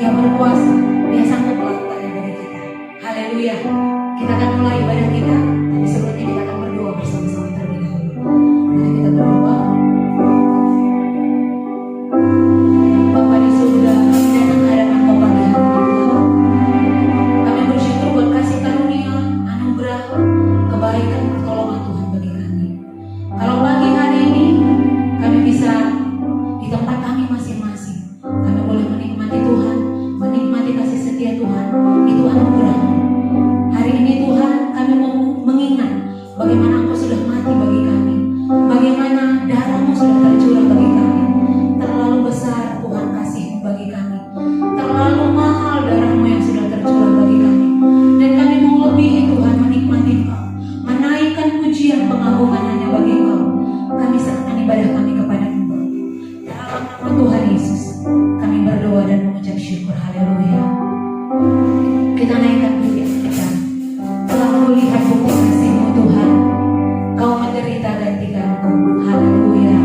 Dia berkuasa, Dia sanggup melakukan yang bagi kita. Haleluya. Kita akan mulai ibadah kita, tapi sebelumnya kita akan berdoa bersama-sama terlebih dahulu. Mari kita berdoa. Bapa di surga, kami datang ke hadapan Kau pagi hari ini Tuhan. Kami bersyukur buat kasih karunia, anugerah, kebaikan, pertolongan Tuhan bagi kami. Kalau pagi hari ini kami bisa di tempat kami masing-masing, kami boleh menikmati Tuhan, menikmati kasih setia Tuhan, itu anugerah. Hari ini Tuhan, kami mau mengingat bagaimana Engkau sudah mati bagi kami, bagaimana darah-Mu sudah tercurah bagi kami. Terlalu besar Tuhan kasih-Mu bagi kami, terlalu mahal darah-Mu yang sudah tercurah bagi kami. Dan kami mau lebih Tuhan menikmati Engkau, menaikkan pujian pengagungan hanya bagi Engkau. Kami serahkan ibadah kami kepada Engkau. Dalam nama Tuhan Yesus, kami berdoa dan mengucap syukur. Haleluya. Kita naikkan pujian kita. Telah kulihat bukti kasih-Mu Tuhan, Kau menderita gantikanku. Haleluya.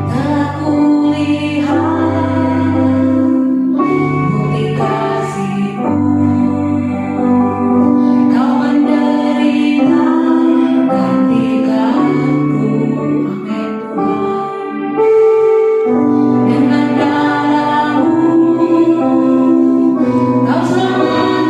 Telah kulihat bukti kasih-Mu, Kau menderita gantikanku. Amin Tuhan. Dengan darah-Mu Kau selamatkan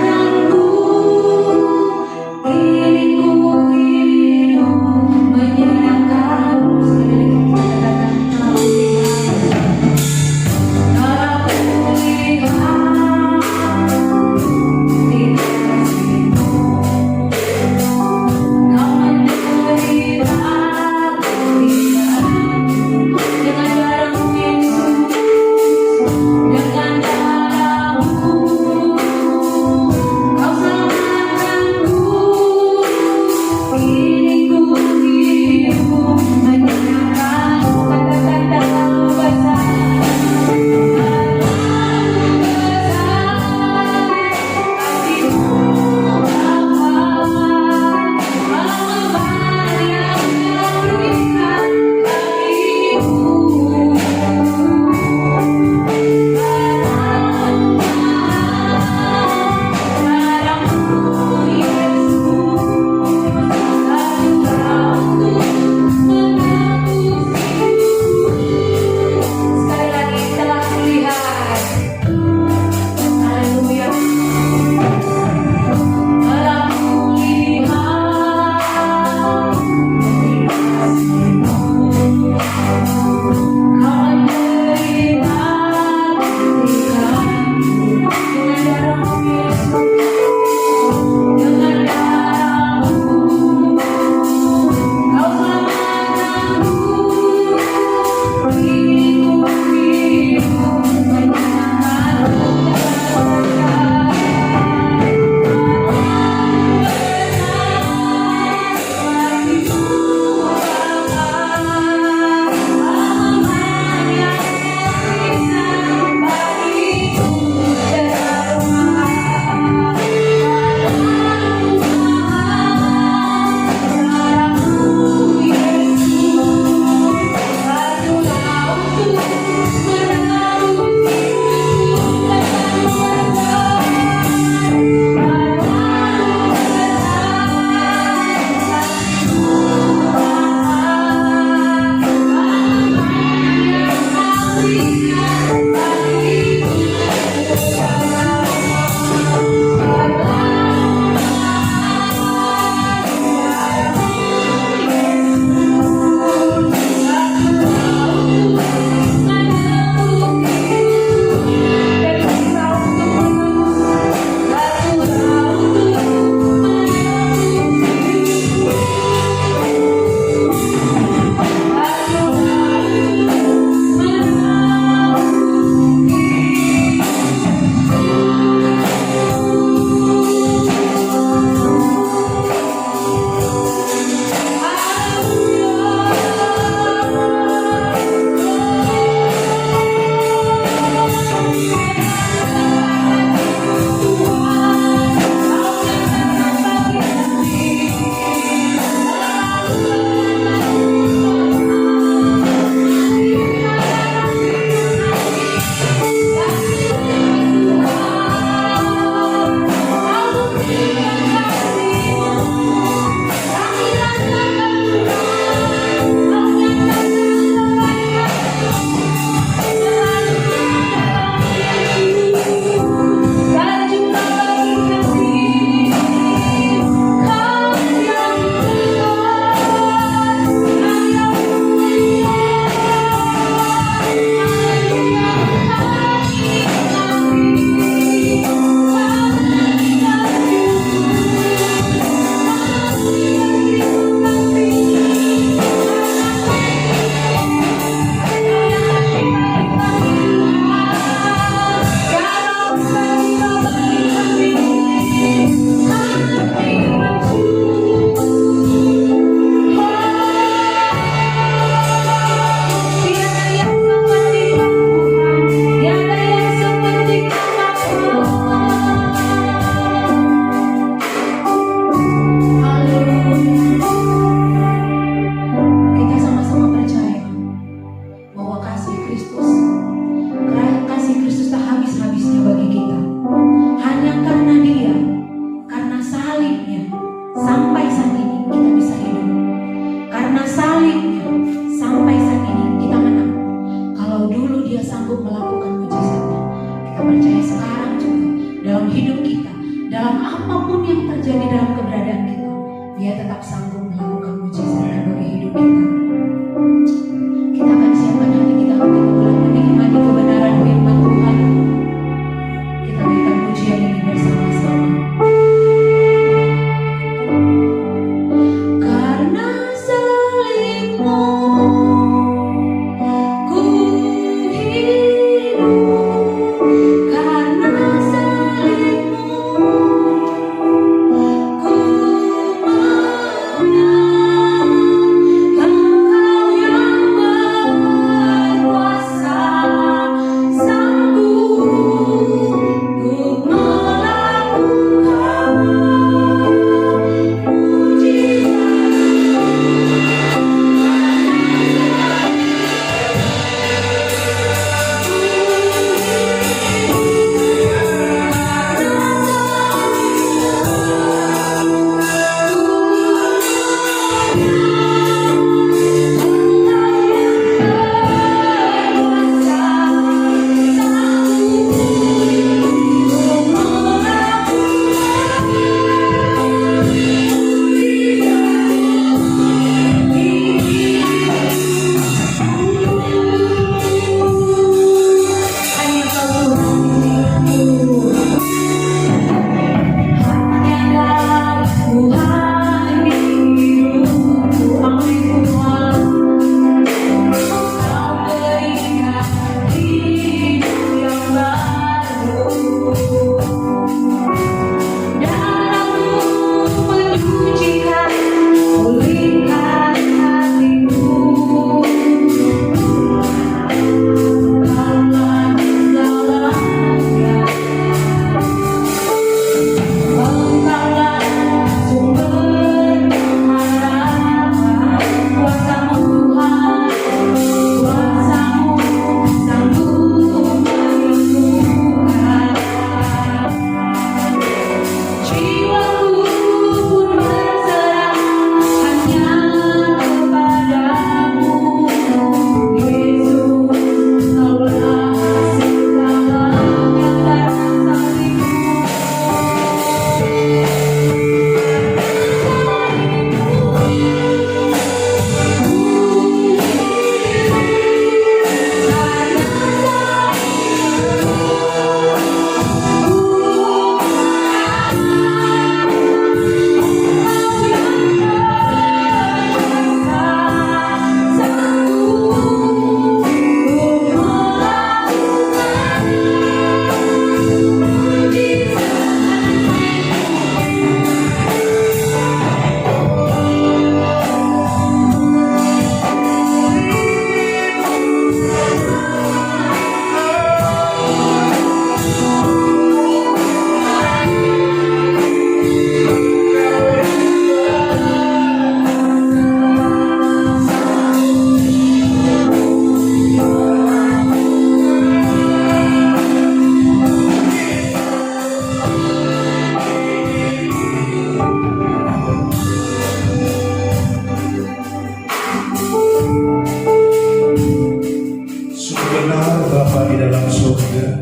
Bapa di dalam surga,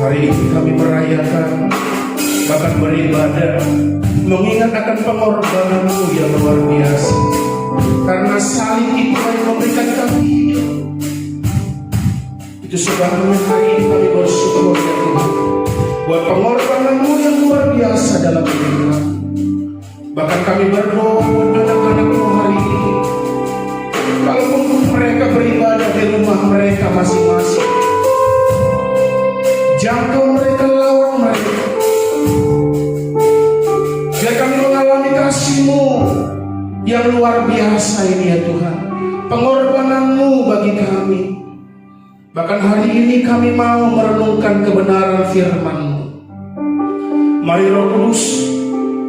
hari ini kami merayakan, bahkan beribadah, mengingat akan pengorbanan-Mu yang luar biasa. Karena salib itu yang memberikan kami hidup. Itu sebabnya hari ini kami bersyukur ya Tuhan, buat pengorbanan-Mu yang luar biasa dalam hidup kami. Bahkan kami berdoa buat anak-anak-Mu hari ini, walaupun mereka beribadah di rumah mereka masing-masing, jangkau mereka, lawan mereka. Biar kami mengalami kasih-Mu yang luar biasa ini ya Tuhan, pengorbanan-Mu bagi kami. Bahkan hari ini kami mau merenungkan kebenaran firman-Mu. Mari Roh Kudus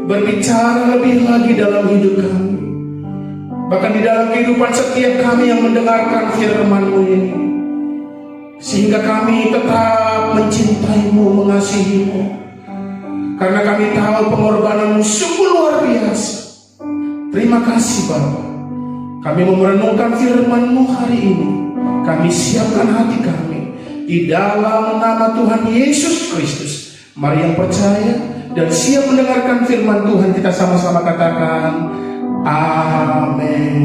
berbicara lebih lagi dalam hidup kami, bahkan di dalam kehidupan setiap kami yang mendengarkan firman-Mu ini, sehingga kami tetap mencintai-Mu, mengasihi-Mu. Karena kami tahu pengorbanan-Mu sungguh luar biasa. Terima kasih Bapa. Kami mau merenungkan firman-Mu hari ini. Kami siapkan hati kami di dalam nama Tuhan Yesus Kristus. Mari yang percaya dan siap mendengarkan firman Tuhan, kita sama-sama katakan amin.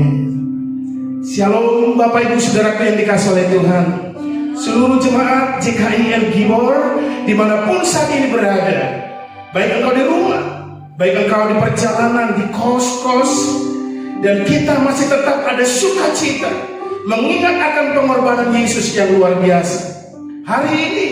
Shalom Bapak Ibu Saudaraku yang dikasihi oleh Tuhan, seluruh jemaat JKI El Gibor dimanapun saat ini berada, baik engkau di rumah, baik engkau di perjalanan, di kos-kos, dan kita masih tetap ada sukacita mengingat akan pengorbanan Yesus yang luar biasa. Hari ini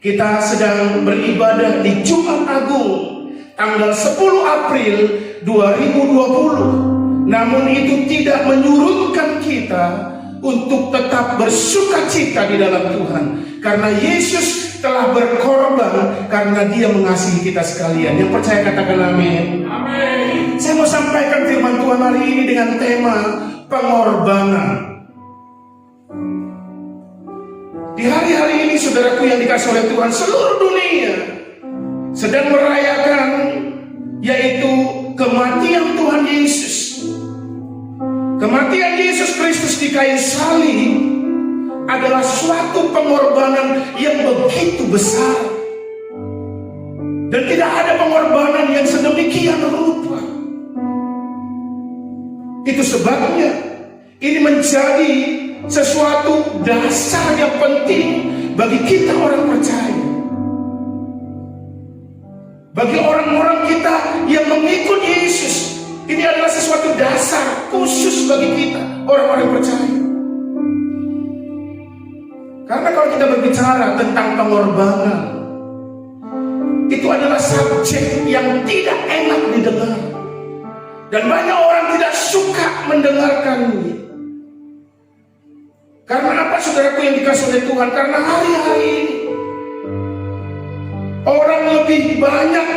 kita sedang beribadah di Jumat Agung tanggal 10 April 2020. Namun itu tidak menyurutkan kita untuk tetap bersukacita di dalam Tuhan, karena Yesus telah berkorban, karena Dia mengasihi kita sekalian. Yang percaya katakan amin. Amin. Saya mau sampaikan firman Tuhan hari ini dengan tema pengorbanan. Di hari-hari ini saudaraku yang dikasihi oleh Tuhan, seluruh dunia sedang merayakan yaitu kematian Tuhan Yesus. Kematian Yesus Kristus di kayu salib adalah suatu pengorbanan yang begitu besar, dan tidak ada pengorbanan yang sedemikian rupa. Itu sebabnya ini menjadi sesuatu dasar yang penting bagi kita orang percaya, bagi orang-orang kita yang mengikut Yesus. Ini adalah sesuatu dasar khusus bagi kita orang-orang percaya. Karena kalau kita berbicara tentang pengorbanan, itu adalah subjek yang tidak enak didengar, dan banyak orang tidak suka mendengarkannya. Karena apa saudaraku yang dikasihi oleh Tuhan? Karena hari-hari ini orang lebih banyak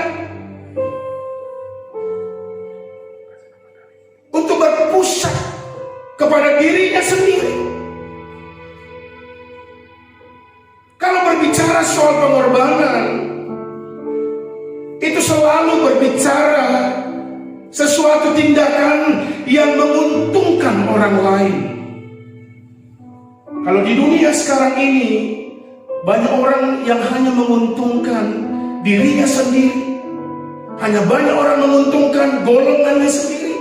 untuk berpusat kepada dirinya sendiri. Kalau berbicara soal pengorbanan, itu selalu berbicara sesuatu tindakan yang menguntungkan orang lain. Kalau di dunia sekarang ini, banyak orang yang hanya menguntungkan dirinya sendiri. Hanya banyak orang menguntungkan golongannya sendiri,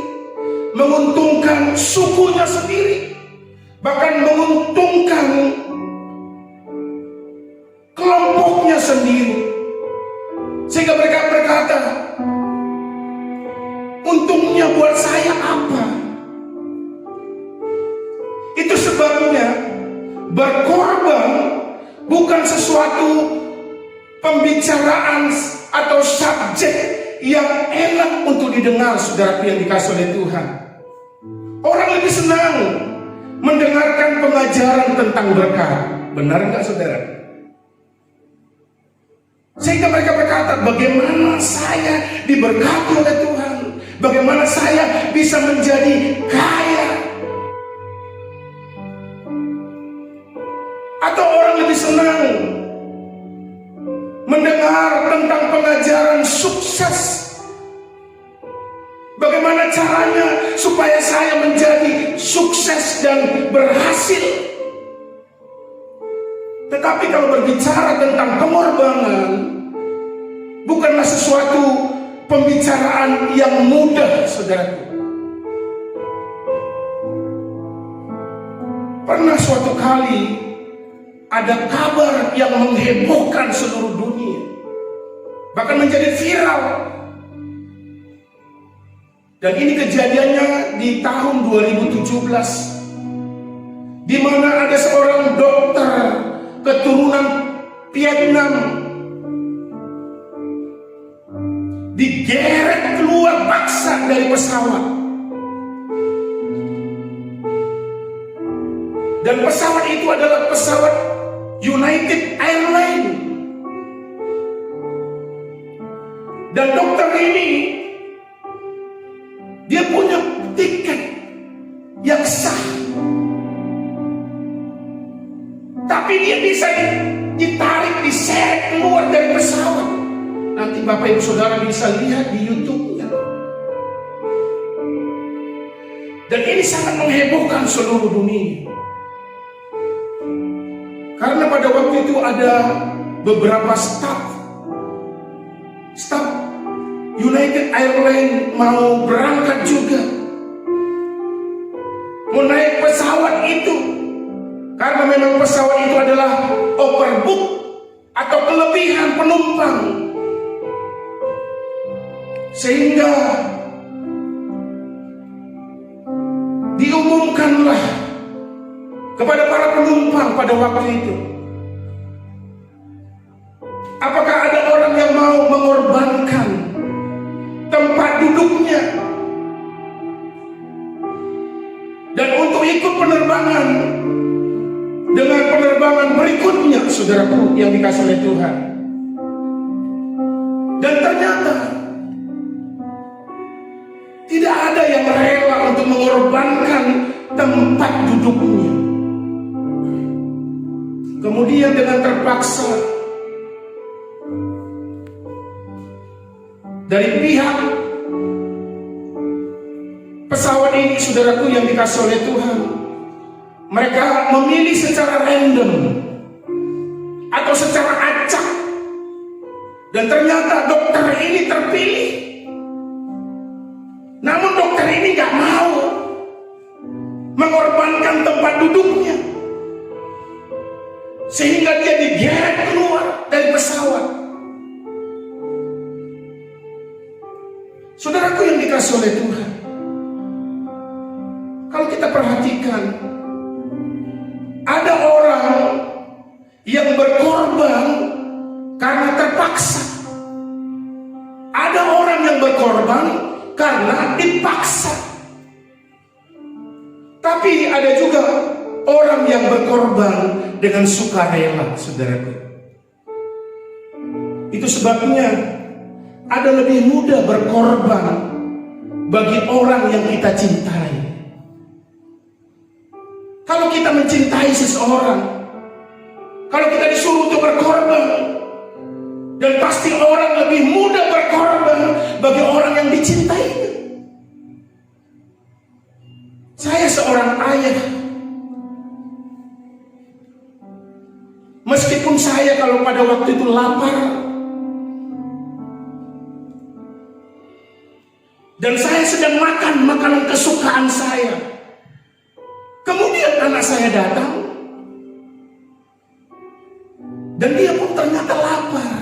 menguntungkan sukunya sendiri, bahkan menguntungkan kelompoknya sendiri. Sehingga mereka berkata, untungnya buat saya apa? Itu sebabnya berkorban bukan sesuatu pembicaraan atau subjek yang enak untuk didengar, saudaraku yang dikasihi oleh Tuhan. Orang lebih senang mendengarkan pengajaran tentang berkat. Benar nggak saudara? Sehingga mereka berkata, bagaimana saya diberkati oleh Tuhan, bagaimana saya bisa menjadi kaya. Atau orang lebih senang mendengar tentang pengajaran sukses, bagaimana Bagaimana caranya supaya saya menjadi sukses dan berhasil? Tetapi kalau berbicara tentang pengorbanan, bukanlah sesuatu pembicaraan yang mudah, saudaraku. Pernah suatu kali ada kabar yang menghebohkan seluruh dunia, bahkan menjadi viral. Dan ini kejadiannya di tahun 2017, di mana ada seorang dokter keturunan Vietnam digeret keluar paksa dari pesawat. Dan pesawat itu adalah pesawat United Airlines. Dan dokter ini, dia punya tiket yang sah, tapi dia bisa ditarik, diseret keluar dari pesawat. Nanti Bapak Ibu Saudara bisa lihat di YouTube-nya. Dan ini sangat menghebohkan seluruh dunia. Karena pada waktu itu ada beberapa staf United Airlines mau berangkat juga, mau naik pesawat itu, karena memang pesawat itu adalah overbook atau kelebihan penumpang, sehingga diumumkanlah kepada para penumpang pada waktu itu, apakah ada orang yang mau mengorbankan tempat duduknya dan untuk ikut penerbangan dengan penerbangan berikutnya, saudaraku yang dikasih oleh Tuhan. Dan ternyata tidak ada yang rela untuk mengorbankan tempat duduknya. Kemudian dengan terpaksa dari pihak pesawat ini, saudaraku yang dikasih oleh Tuhan, mereka memilih secara random atau secara acak. Dan ternyata dokter ini terpilih. Namun dokter ini gak mau mengorbankan tempat duduknya, sehingga dia digeret keluar dari pesawat. Saudaraku yang dikasih oleh Tuhan, kalau kita perhatikan, ada orang yang berkorban karena terpaksa. Ada orang yang berkorban karena dipaksa. Tapi ada juga orang yang berkorban dengan sukarela, saudaraku. Itu sebabnya ada lebih mudah berkorban bagi orang yang kita cintai. Kalau kita mencintai seseorang, kalau kita disuruh untuk berkorban, dan pasti orang lebih mudah berkorban bagi orang yang dicintainya. Saya seorang ayah. Meskipun saya kalau pada waktu itu lapar, dan saya sedang makan makanan kesukaan saya, kemudian anak saya datang, dan dia pun ternyata lapar,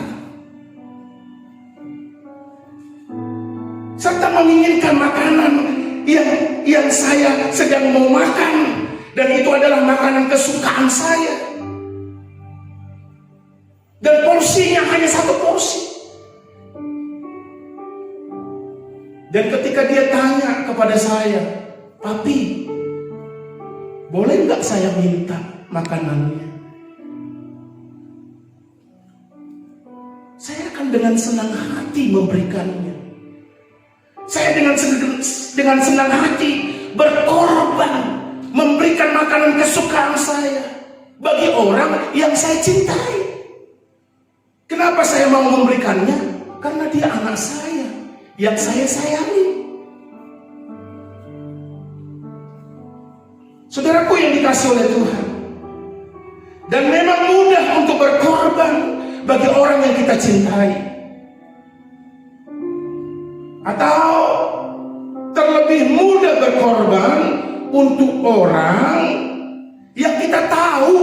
serta menginginkan makanan yang saya sedang mau makan, dan itu adalah makanan kesukaan saya, dan porsinya hanya satu porsi. Dan ketika dia tanya kepada saya, "Papi, boleh nggak saya minta makanannya?" Saya akan dengan senang hati memberikannya. Saya dengan senang hati berkorban memberikan makanan kesukaan saya bagi orang yang saya cintai. Kenapa saya mau memberikannya? Karena dia anak saya yang saya sayangi. Saudaraku yang dikasih oleh Tuhan, dan memang mudah untuk berkorban bagi orang yang kita cintai, atau terlebih mudah berkorban untuk orang yang kita tahu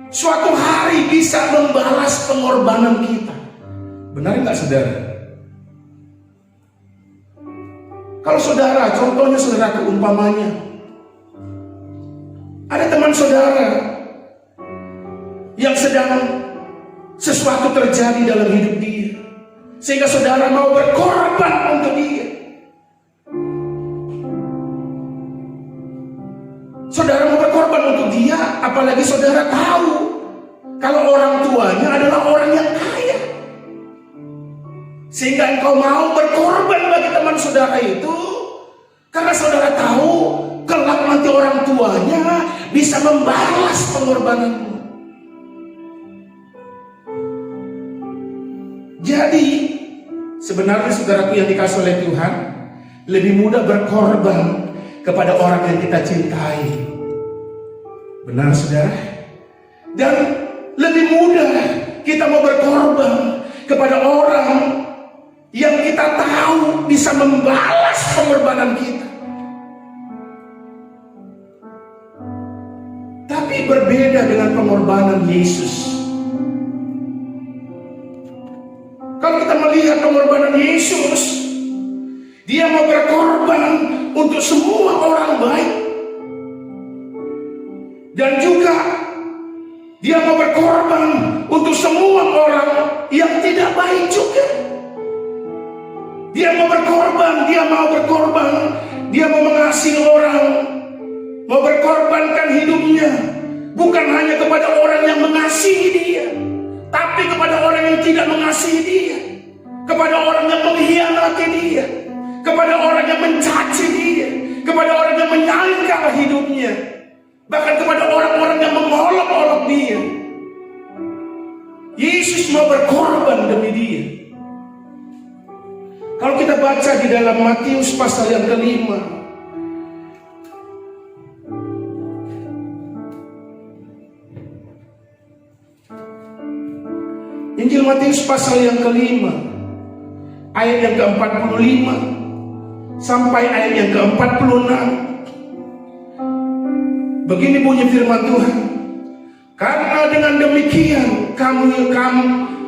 suatu hari bisa membalas pengorbanan kita. Benar nggak saudara? Kalau saudara, contohnya saudara, umpamanya ada teman saudara yang sedang sesuatu terjadi dalam hidup dia, sehingga saudara mau berkorban untuk dia. Saudara mau berkorban untuk dia, apalagi saudara tahu kalau orang tuanya adalah orang yang kaya, sehingga engkau mau berkorban bagi teman saudara itu, karena saudara tahu kelak nanti orang tuanya bisa membalas pengorbananmu. Jadi sebenarnya saudaraku yang dikasih oleh Tuhan, lebih mudah berkorban kepada orang yang kita cintai. Benar saudara? Dan lebih mudah kita mau berkorban kepada orang yang kita tahu bisa membalas pengorbanan kita. Tapi berbeda dengan pengorbanan Yesus. Kalau kita melihat pengorbanan Yesus, dia mau berkorban untuk semua orang baik, dan juga dia mau berkorban untuk semua orang yang tidak baik juga. Dia mau berkorban, dia mau mengasihi orang, mau berkorbankan hidupnya bukan hanya kepada orang yang mengasihi dia, tapi kepada orang yang tidak mengasihi dia, kepada orang yang mengkhianati dia, kepada orang yang mencaci dia, kepada orang yang menyangkal hidupnya, bahkan kepada orang-orang yang mengolok-olok dia. Yesus mau berkorban demi dia. Kalau kita baca di dalam Matius pasal yang ke-5, Injil Matius pasal yang ke-5 ayat yang ke-45 sampai ayat yang ke-46, begini bunyi firman Tuhan. Karena dengan demikian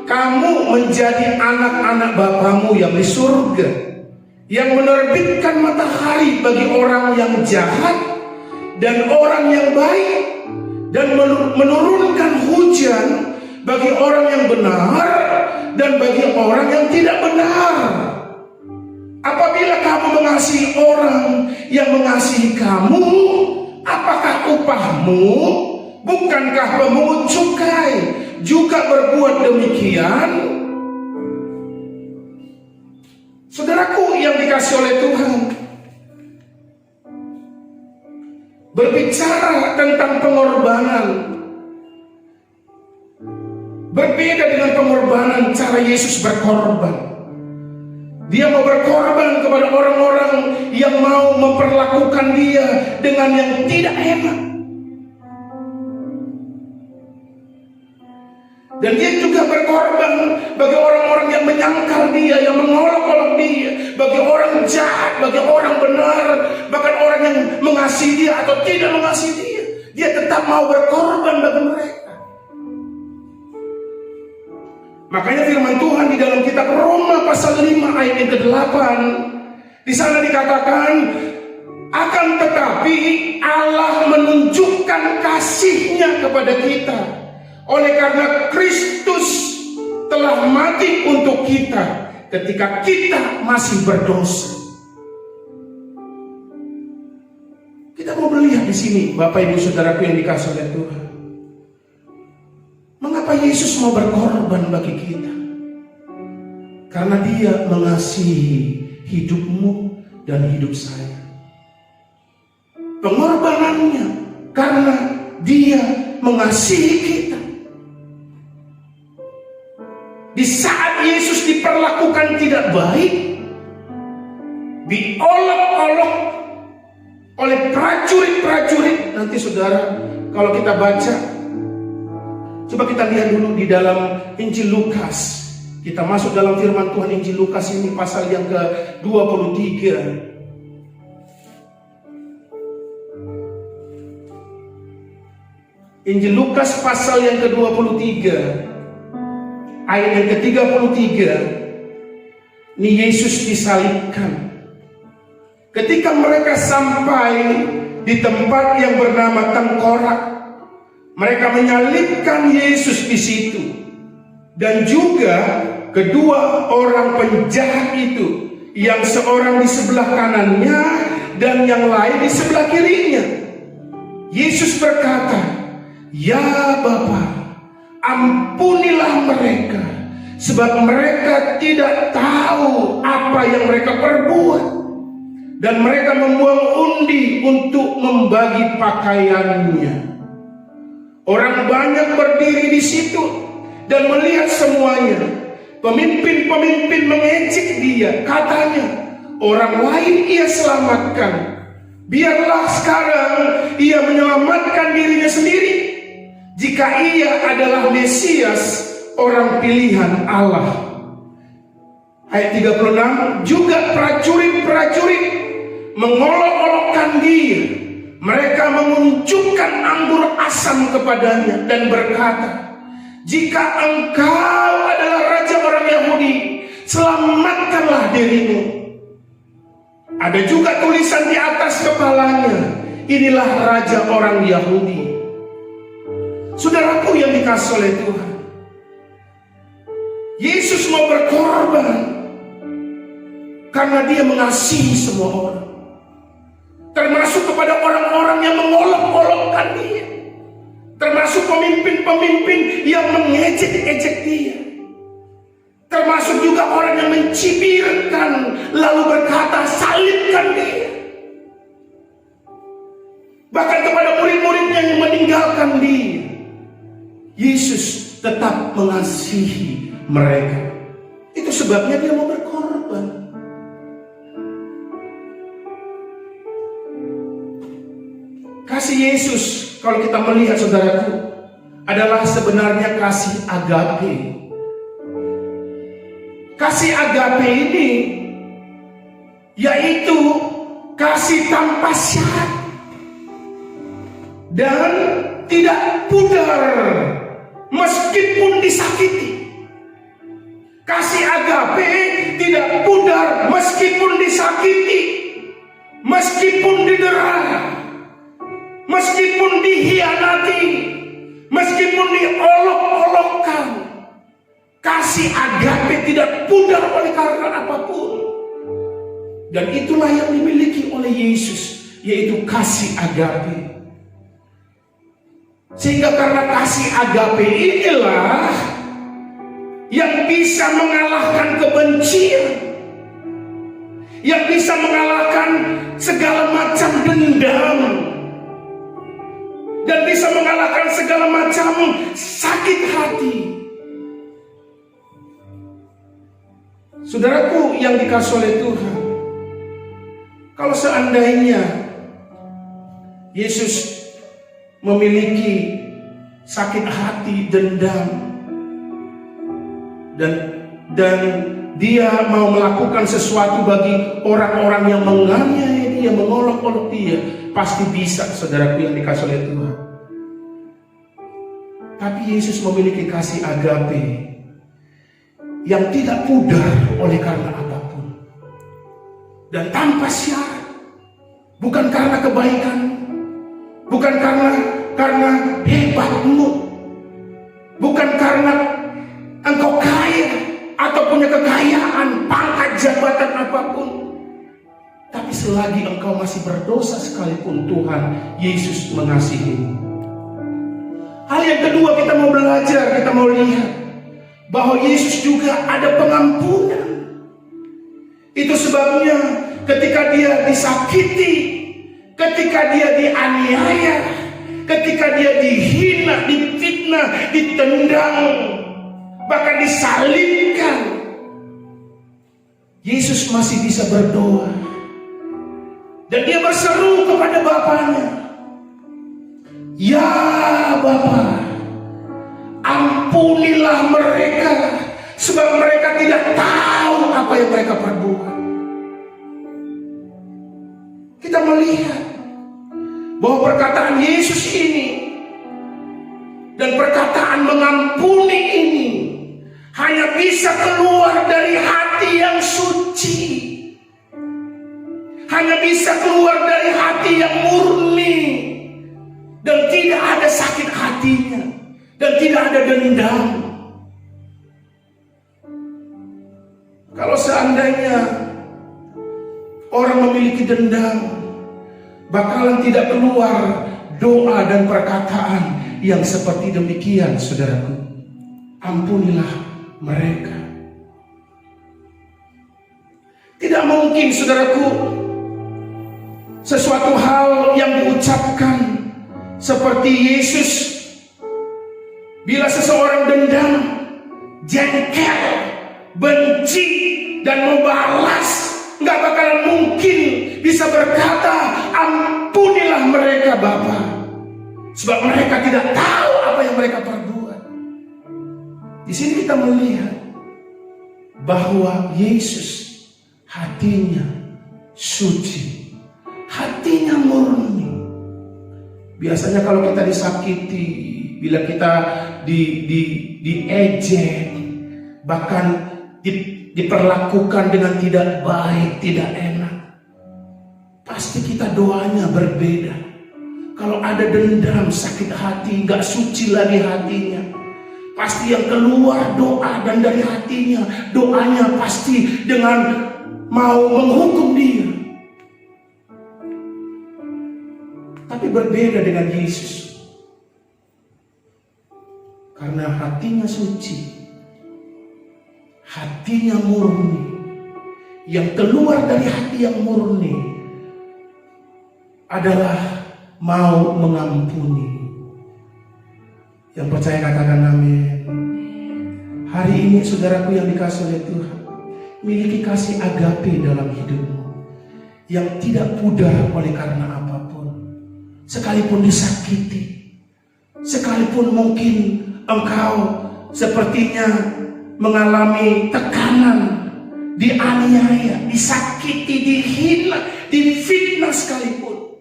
kamu menjadi anak-anak Bapamu yang di surga, yang menerbitkan matahari bagi orang yang jahat dan orang yang baik, dan menurunkan hujan bagi orang yang benar dan bagi orang yang tidak benar. Apabila kamu mengasihi orang yang mengasihi kamu, apakah upahmu? Bukankah pemungut cukai juga berbuat demikian? Saudaraku yang dikasih oleh Tuhan, berbicara tentang pengorbanan, berbeda dengan pengorbanan cara Yesus berkorban. Dia mau berkorban kepada orang-orang yang mau memperlakukan dia dengan yang tidak enak. Dan dia juga berkorban bagi orang-orang yang menyangkal dia, yang mengolok-olok dia, bagi orang jahat, bagi orang benar, bahkan orang yang mengasihi dia atau tidak mengasihi dia. Dia tetap mau berkorban bagi mereka. Makanya firman Tuhan di dalam kitab Roma pasal 5 ayat yang ke-8, di sana dikatakan, akan tetapi Allah menunjukkan kasih-Nya kepada kita oleh karena Kristus telah mati untuk kita ketika kita masih berdosa. Kita mau melihat di sini, Bapak Ibu Saudaraku yang dikasih oleh Tuhan, mengapa Yesus mau berkorban bagi kita? Karena Dia mengasihi hidupmu dan hidup saya. Pengorbanannya karena Dia mengasihi kita. Di saat Yesus diperlakukan tidak baik, diolok-olok, oleh prajurit-prajurit. Nanti saudara, kalau kita baca, coba kita lihat dulu di dalam Injil Lukas. Kita masuk dalam firman Tuhan Injil Lukas ini pasal yang ke-23. Injil Lukas pasal yang ke-23, ayat yang ke-33. Ini Yesus disalibkan. Ketika mereka sampai di tempat yang bernama Tengkorak, mereka menyalibkan Yesus di situ. Dan juga kedua orang penjahat itu, yang seorang di sebelah kanannya dan yang lain di sebelah kirinya. Yesus berkata, "Ya Bapa, ampunilah mereka, sebab mereka tidak tahu apa yang mereka perbuat." Dan mereka membuang undi untuk membagi pakaiannya. Orang banyak berdiri di situ dan melihat semuanya. Pemimpin-pemimpin mengejek dia, katanya, "Orang lain ia selamatkan, biarlah sekarang ia menyelamatkan dirinya sendiri, jika ia adalah Mesias, orang pilihan Allah." Ayat 36, juga prajurit-prajurit mengolok-olokkan dia. Mereka mengunjukkan anggur asam kepadanya dan berkata, "Jika engkau adalah raja orang Yahudi, selamatkanlah dirimu." Ada juga tulisan di atas kepalanya, "Inilah raja orang Yahudi." Saudaraku yang dikasihi oleh Tuhan, Yesus mau berkorban karena dia mengasihi semua orang, termasuk kepada orang-orang yang mengolok-olokkan dia, termasuk pemimpin-pemimpin yang mengejek-ejek dia, termasuk juga orang yang mencibirkan lalu berkata, "Salibkan dia." Bahkan kepada murid-muridnya yang meninggalkan dia, Yesus tetap mengasihi mereka. Itu sebabnya dia mau berkorban. Kasih Yesus, kalau kita melihat saudaraku, adalah sebenarnya kasih agape. Kasih agape ini yaitu kasih tanpa syarat dan tidak pudar meskipun disakiti. Kasih agape tidak pudar meskipun disakiti, meskipun didera, meskipun dihianati, meskipun diolok-olokkan. Kasih agape tidak pudar oleh karena apapun. Dan itulah yang dimiliki oleh Yesus, yaitu kasih agape. Sehingga karena kasih agape inilah yang bisa mengalahkan kebencian, yang bisa mengalahkan segala macam dendam, dan bisa mengalahkan segala macam sakit hati. Saudaraku yang dikasihi oleh Tuhan, kalau seandainya Yesus memiliki sakit hati, dendam, dan dia mau melakukan sesuatu bagi orang-orang yang menganiaya dia, mengolok-olok dia, pasti bisa, saudaraku yang dikasihi oleh Tuhan. Tapi Yesus memiliki kasih agape yang tidak pudar oleh karena apapun, dan tanpa syarat. Bukan karena kebaikan, bukan karena hebatmu, bukan karena engkau kaya atau punya kekayaan, pangkat, jabatan apapun. Tapi selagi engkau masih berdosa sekalipun, Tuhan Yesus mengasihimu. Hal yang kedua, kita mau belajar, kita mau lihat bahwa Yesus juga ada pengampunan. Itu sebabnya ketika dia disakiti, ketika dia dianiaya, ketika dia dihina, difitnah, ditendang, bahkan disalibkan, Yesus masih bisa berdoa, Dan dia berseru kepada bapaknya, "Ya Bapa, ampunilah mereka, sebab mereka tidak tahu apa yang mereka perbuat." Kita melihat bahwa perkataan Yesus ini dan perkataan mengampuni ini hanya bisa keluar dari hati yang suci, hanya bisa keluar dari hati yang murni, dan tidak ada sakit hatinya, dan tidak ada dendam. Kalau seandainya orang memiliki dendam, bakalan tidak keluar doa dan perkataan yang seperti demikian, saudaraku. Ampunilah mereka. Tidak mungkin, saudaraku, sesuatu hal yang diucapkan seperti Yesus. Bila seseorang dendam, jengkel, benci, dan mau balas, nggak bakalan mungkin bisa berkata, "Ampunilah mereka Bapa," sebab mereka tidak tahu apa yang mereka perbuat. Di sini kita melihat bahwa Yesus hatinya suci, hatinya murni. Biasanya kalau kita disakiti, bila kita diejek, bahkan diperlakukan dengan tidak baik, tidak enak, pasti kita doanya berbeda. Kalau ada dendam, sakit hati, gak suci lagi hatinya, pasti yang keluar doa, dan dari hatinya doanya pasti dengan mau menghukum dia. Tapi berbeda dengan Yesus, karena hatinya suci, hatinya murni. Yang keluar dari hati yang murni adalah mau mengampuni. Yang percaya katakan amin. Hari ini saudaraku yang dikasihi oleh Tuhan, miliki kasih agape dalam hidupmu yang tidak pudar oleh karena apapun. Sekalipun disakiti, sekalipun mungkin engkau sepertinya mengalami tekanan, dianiaya, disakiti, dihina, difitnah sekalipun,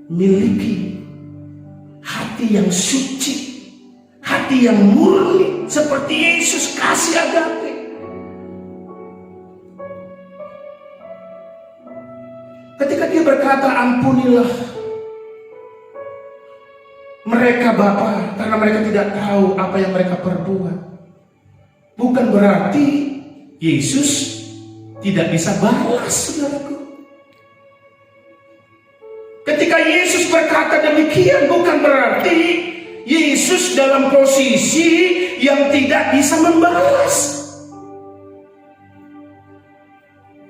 miliki hati yang suci, hati yang murni seperti Yesus kasih agape. Ketika dia berkata, "Ampunilah mereka Bapa, karena mereka tidak tahu apa yang mereka perbuat," bukan berarti Yesus tidak bisa balas, saudaraku. Ketika Yesus berkata demikian, bukan berarti Yesus dalam posisi yang tidak bisa membalas.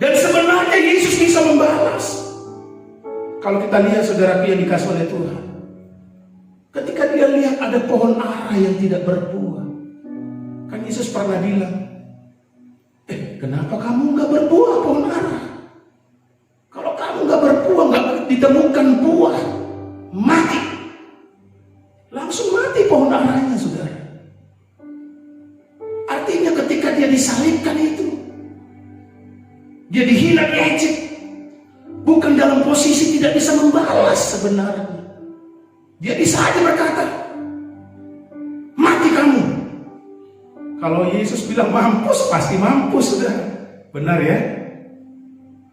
Dan sebenarnya Yesus bisa membalas. Kalau kita lihat saudaraku yang dikasih oleh Tuhan, ketika dia lihat ada pohon ara yang tidak berbuah, kan Yesus pernah bilang, "Kenapa kamu gak berbuah pohon ara? Kalau kamu gak berbuah, gak ditemukan buah, mati." Langsung mati pohon aranya, saudara. Artinya ketika dia disalibkan itu, dia dihina, diejek, bukan dalam posisi tidak bisa membalas sebenarnya. Dia bisa aja berkata, "Mati kamu." Kalau Yesus bilang mampus, pasti mampus, saudara. Benar ya?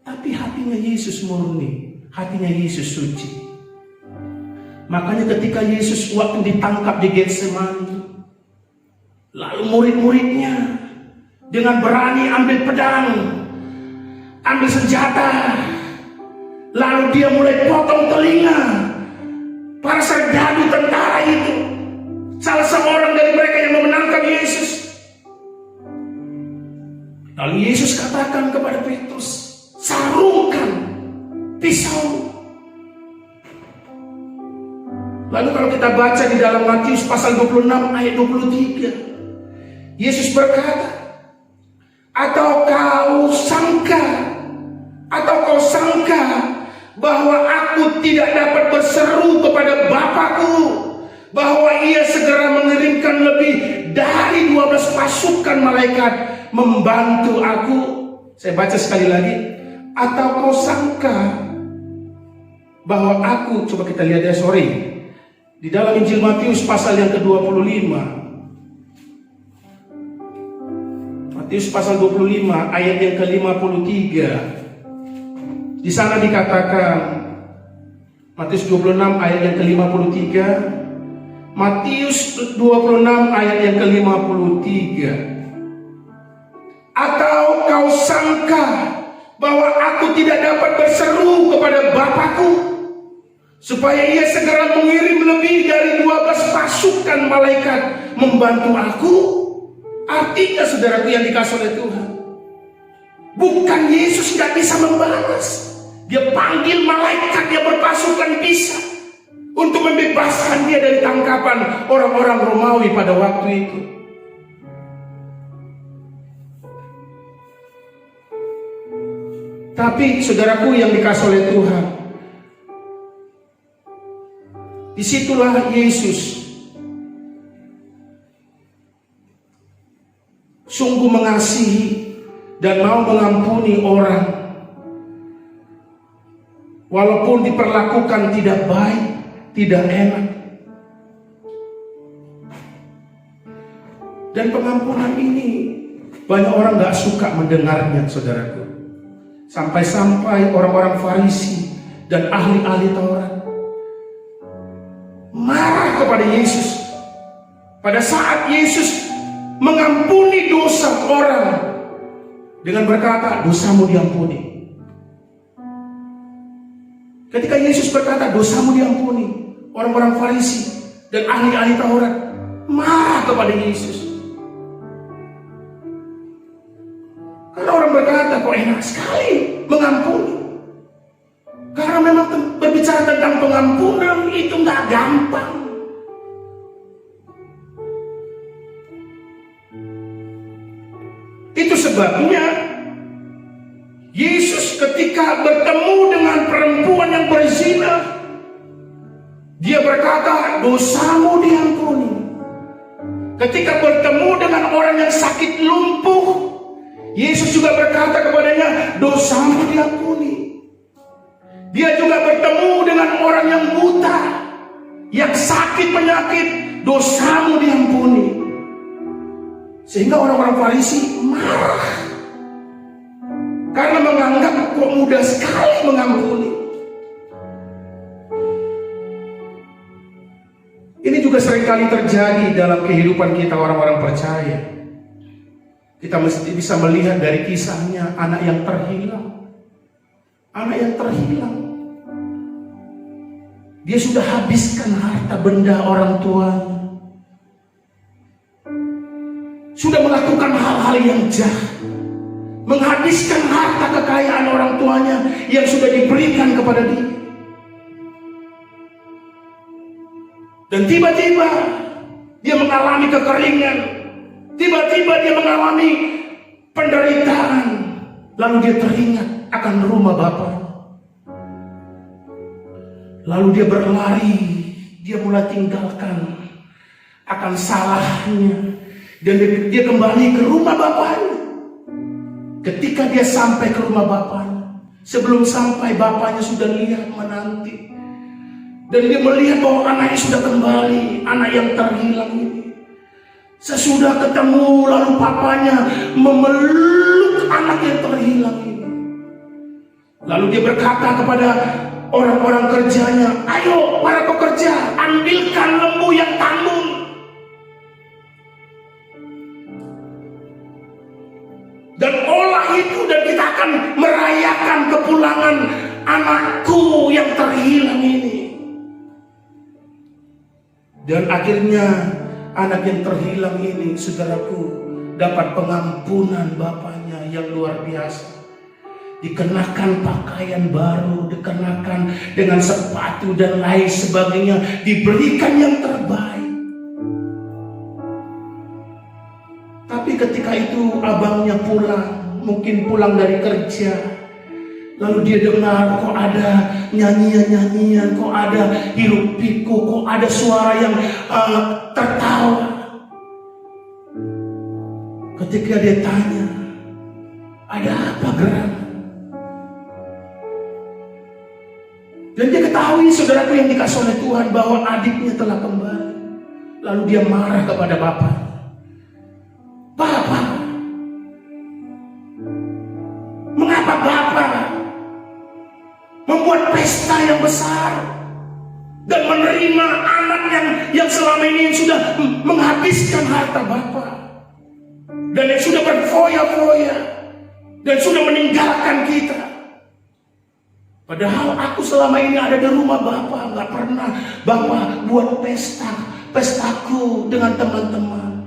Tapi hatinya Yesus murni, hatinya Yesus suci. Makanya ketika Yesus waktu ditangkap di Getsemani, lalu murid-muridnya dengan berani ambil pedang, ambil senjata, lalu dia mulai potong telinga para serdadu tentara itu, salah seorang dari mereka yang memenangkan Yesus. Lalu Yesus katakan kepada Petrus, "Sarungkan pisau." Lalu kalau kita baca di dalam Matius pasal 26 ayat 23, Yesus berkata, "Atau kau sangka Atau kau sangka bahwa aku tidak dapat berseru kepada Bapakku, bahwa ia segera mengirimkan lebih dari 12 pasukan malaikat membantu aku? Saya baca sekali lagi. Atau kau sangka bahwa aku, coba kita lihat ya, di dalam Injil Matius pasal yang ke-25. Matius pasal 25 ayat yang ke-53. Di sana dikatakan, Matius 26 ayat yang ke-53. Matius 26 ayat yang ke-53. Atau kau sangka bahwa aku tidak dapat berseru kepada Bapakku supaya ia segera mengirim lebih dari 12 pasukan malaikat membantu aku? Artinya, saudaraku yang dikasih oleh Tuhan, bukan Yesus tidak bisa membalas. Dia panggil malaikat, dia berpasukan bisa untuk membebaskan dia dari tangkapan orang-orang Romawi pada waktu itu. Tapi saudaraku yang dikasih oleh Tuhan, disitulah Yesus sungguh mengasihi dan mau mengampuni orang, walaupun diperlakukan tidak baik, tidak enak. Dan pengampunan ini banyak orang gak suka mendengarnya, saudaraku. Sampai-sampai orang-orang Farisi dan ahli-ahli Taurat marah kepada Yesus pada saat Yesus mengampuni dosa orang dengan berkata, dosamu diampuni. Ketika Yesus berkata, dosamu diampuni, orang-orang Farisi dan ahli-ahli Taurat marah kepada Yesus. Karena orang berkata, kok enak sekali mengampuni. Karena memang berbicara tentang pengampunan itu nggak gampang. Itu sebabnya Yesus ketika bertemu dengan perempuan yang berzina, dia berkata, dosamu diampuni. Ketika bertemu dengan orang yang sakit lumpuh, Yesus juga berkata kepadanya, dosamu diampuni. Dia juga bertemu dengan orang yang buta, yang sakit penyakit, dosamu diampuni. Sehingga orang-orang Farisi marah karena menganggap kok mudah sekali mengampuni. Ini juga seringkali terjadi dalam kehidupan kita orang-orang percaya. Kita mesti bisa melihat dari kisahnya anak yang terhilang. Anak yang terhilang, dia sudah habiskan harta benda orang tuanya, sudah melakukan hal-hal yang jahat, menghabiskan harta kekayaan orang tuanya yang sudah diberikan kepada dia. Dan tiba-tiba dia mengalami kekeringan, tiba-tiba dia mengalami penderitaan, lalu dia teringat akan rumah bapaknya. Lalu dia berlari, dia mulai tinggalkan akan salahnya, dan dia kembali ke rumah bapaknya. Ketika dia sampai ke rumah bapaknya, sebelum sampai bapaknya sudah lihat menanti, dan dia melihat bahwa anaknya sudah kembali, anak yang terhilang ini. Sesudah ketemu, lalu papanya memeluk anak yang terhilang ini. Lalu dia berkata kepada orang-orang kerjanya, ayo para pekerja, ambilkan lembu yang tanggung. Dan olah itu, dan kita akan merayakan kepulangan anakku yang terhilang ini. Dan akhirnya anak yang terhilang ini, saudaraku, dapat pengampunan bapaknya yang luar biasa. Dikenakan pakaian baru, dikenakan dengan sepatu dan lain sebagainya, diberikan yang terbaik. Tapi ketika itu abangnya pulang, mungkin pulang dari kerja, Lalu dia dengar kok ada nyanyian-nyanyian, kok ada hiruk pikuk, kok ada suara yang tertawa. Ketika dia tanya, ada apa gerangan? Dan dia ketahui, saudaraku yang dikasih oleh Tuhan, bahwa adiknya telah kembali. Lalu dia marah kepada bapaknya. Bapak, mengapa Bapak membuat pesta yang besar dan menerima anak yang selama ini yang sudah menghabiskan harta Bapak dan yang sudah berfoya-foya dan sudah meninggalkan kita? Padahal aku selama ini ada di rumah Bapak, nggak pernah Bapak buat pestaku dengan teman-teman.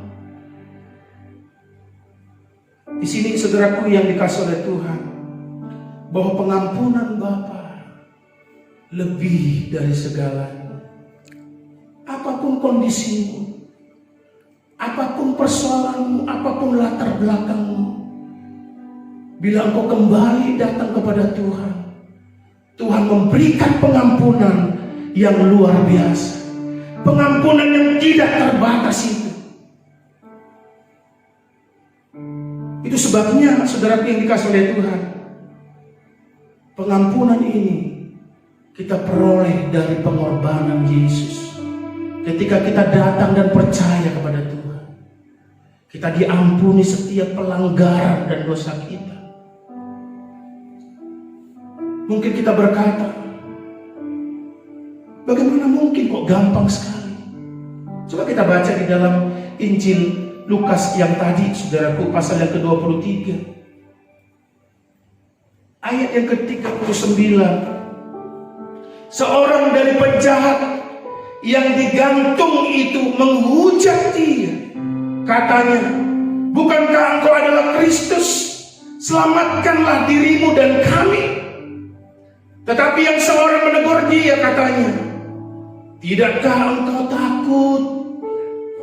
Di sini saudaraku yang dikasih oleh Tuhan, bahwa pengampunan Bapa lebih dari segalanya. Apapun kondisimu, apapun persoalanmu, apapun latar belakangmu, bila engkau kembali datang kepada Tuhan, Tuhan memberikan pengampunan yang luar biasa, pengampunan yang tidak terbatas itu. Itu sebabnya saudara yang dikasih oleh Tuhan, pengampunan ini kita peroleh dari pengorbanan Yesus. Ketika kita datang dan percaya kepada Tuhan, kita diampuni setiap pelanggaran dan dosa kita. Mungkin kita berkata, bagaimana mungkin, kok gampang sekali. Coba kita baca di dalam Injil Lukas yang tadi, saudaraku, pasal yang ke-23, ayat yang ke-39. Seorang dari penjahat yang digantung itu menghujat dia, katanya, bukankah engkau adalah Kristus? Selamatkanlah dirimu dan kami. Tetapi yang seorang menegur dia, katanya, tidakkah engkau takut